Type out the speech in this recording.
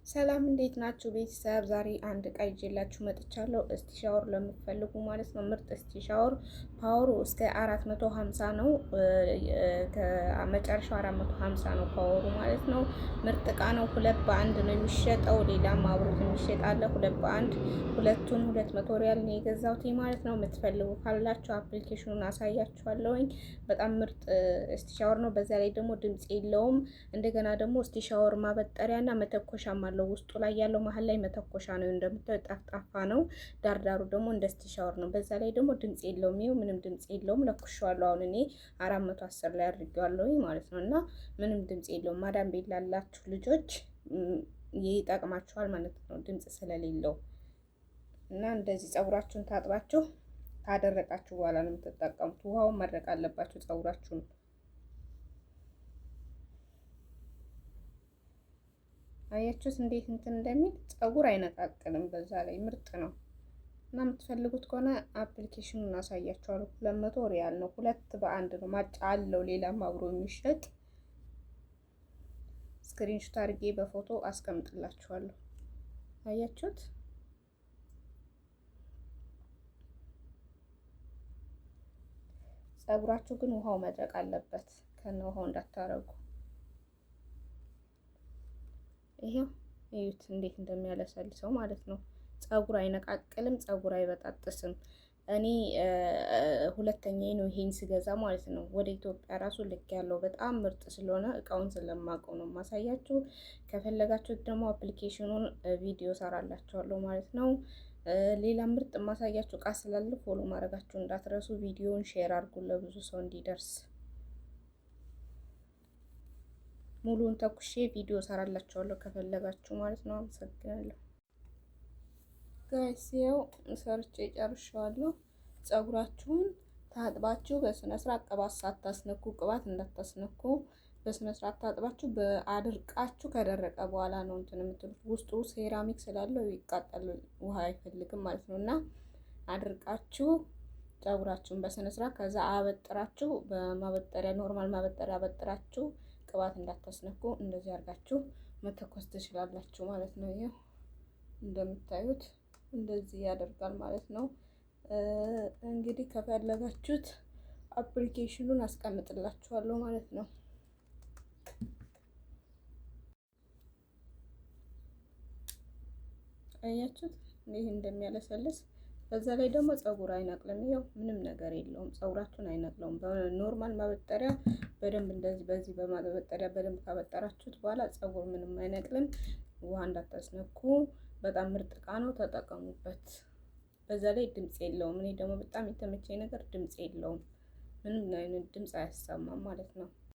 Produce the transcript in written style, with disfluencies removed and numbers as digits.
ሰላም እንዴት ናችሁ ቤተሰብ? ዛሬ አንድ እቃ ይዤላችሁ መጥቻለሁ። እስቲ ሻወር ለምትፈልጉ ማለት ነው። ምርጥ እስቲ ሻወር ፓወሩ እስከ 450 ነው። ከመጨረሻው 450 ነው ፓወሩ ማለት ነው። ምርጥ እቃ ነው። ሁለት በአንድ ነው የሚሸጠው። ሌላም አብሮት የሚሸጥ አለ። ሁለት በአንድ ሁለቱን 200 ሪያል ነው የገዛሁት ማለት ነው። የምትፈልጉ ካላችሁ አፕሊኬሽኑን አሳያችኋለሁኝ። በጣም ምርጥ እስቲ ሻወር ነው። በዛ ላይ ደግሞ ድምጽ የለውም። እንደገና ደግሞ እስቲ ሻወር ማበጠሪያና መተኮሻም አለው። ውስጡ ላይ ያለው መሀል ላይ መተኮሻ ነው። እንደምታዩት ጠፍጣፋ ነው። ዳርዳሩ ደግሞ እንደ እስቲ ሻወር ነው። በዛ ላይ ደግሞ ድምጽ የለውም። ይኸው ምንም ድምጽ የለውም። ለኩሻዋለሁ። አሁን እኔ 410 ላይ አድርጌዋለሁኝ ማለት ነው። እና ምንም ድምጽ የለውም። ማዳም ቤት ላላችሁ ልጆች ይጠቅማችኋል ማለት ነው፣ ድምጽ ስለሌለው እና እንደዚህ ፀጉራችሁን ታጥባችሁ ካደረቃችሁ በኋላ ነው የምትጠቀሙት። ውሃውን ማድረቅ አለባችሁ ፀጉራችሁን። አያችሁት እንዴት እንትን እንደሚል ፀጉር አይነቃቅልም። በዛ ላይ ምርጥ ነው እና የምትፈልጉት ከሆነ አፕሊኬሽኑን አሳያችኋለሁ። 200 ሪያል ነው። ሁለት በአንድ ነው። ማጫ አለው ሌላም አብሮ የሚሸጥ ስክሪንሾት አድርጌ በፎቶ አስቀምጥላችኋለሁ። አያችሁት? ፀጉራችሁ ግን ውሃው መድረቅ አለበት። ከነ ውሃው እንዳታረጉ። ይሄው እዩት እንዴት እንደሚያለሰልሰው ማለት ነው። ፀጉር አይነቃቅልም፣ ፀጉር አይበጣጥስም። እኔ ሁለተኛዬ ነው ይሄን ስገዛ ማለት ነው። ወደ ኢትዮጵያ ራሱ ልክ ያለው በጣም ምርጥ ስለሆነ እቃውን ስለማውቀው ነው ማሳያችሁ። ከፈለጋችሁት ደግሞ አፕሊኬሽኑን ቪዲዮ ሰራላችኋለሁ ማለት ነው። ሌላ ምርጥ ማሳያችሁ እቃ ስላለ ፎሎ ማድረጋችሁ እንዳትረሱ። ቪዲዮውን ሼር አድርጉ ለብዙ ሰው እንዲደርስ። ሙሉውን ተኩሼ ቪዲዮ ሰራላችኋለሁ ከፈለጋችሁ ማለት ነው። አመሰግናለሁ ጋይስ። ያው ሰርቼ ጨርሻለሁ። ፀጉራችሁን ታጥባችሁ በስነ ስርዓት ቅባት ሳታስነኩ፣ ቅባት እንዳታስነኩ፣ በስነ ስርዓት ታጥባችሁ በአድርቃችሁ ከደረቀ በኋላ ነው እንትን የምትሉት። ውስጡ ሴራሚክ ስላለው ይቃጠል፣ ውሃ አይፈልግም ማለት ነው። እና አድርቃችሁ ፀጉራችሁን በስነ ስርዓት ከዛ አበጥራችሁ በማበጠሪያ ኖርማል ማበጠሪያ አበጥራችሁ ቅባት እንዳታስነኩ እንደዚህ አድርጋችሁ መተኮስ ትችላላችሁ ማለት ነው። ይሄው እንደምታዩት እንደዚህ ያደርጋል ማለት ነው። እንግዲህ ከፈለጋችሁት አፕሊኬሽኑን አስቀምጥላችኋለሁ ማለት ነው። አያችሁት ይሄ እንደሚያለሰልስ። በዛ ላይ ደግሞ ፀጉር አይነቅልም። ያው ምንም ነገር የለውም። ፀጉራችሁን አይነቅለውም። በኖርማል ማበጠሪያ በደንብ እንደዚህ በዚህ በማበጠሪያ በደንብ ካበጠራችሁት በኋላ ፀጉር ምንም አይነቅልም። ውሃ እንዳታስነኩ። በጣም ምርጥ እቃ ነው፣ ተጠቀሙበት። በዛ ላይ ድምጽ የለውም። እኔ ደግሞ በጣም የተመቸኝ ነገር ድምጽ የለውም። ምንም አይነት ድምጽ አያሰማም ማለት ነው።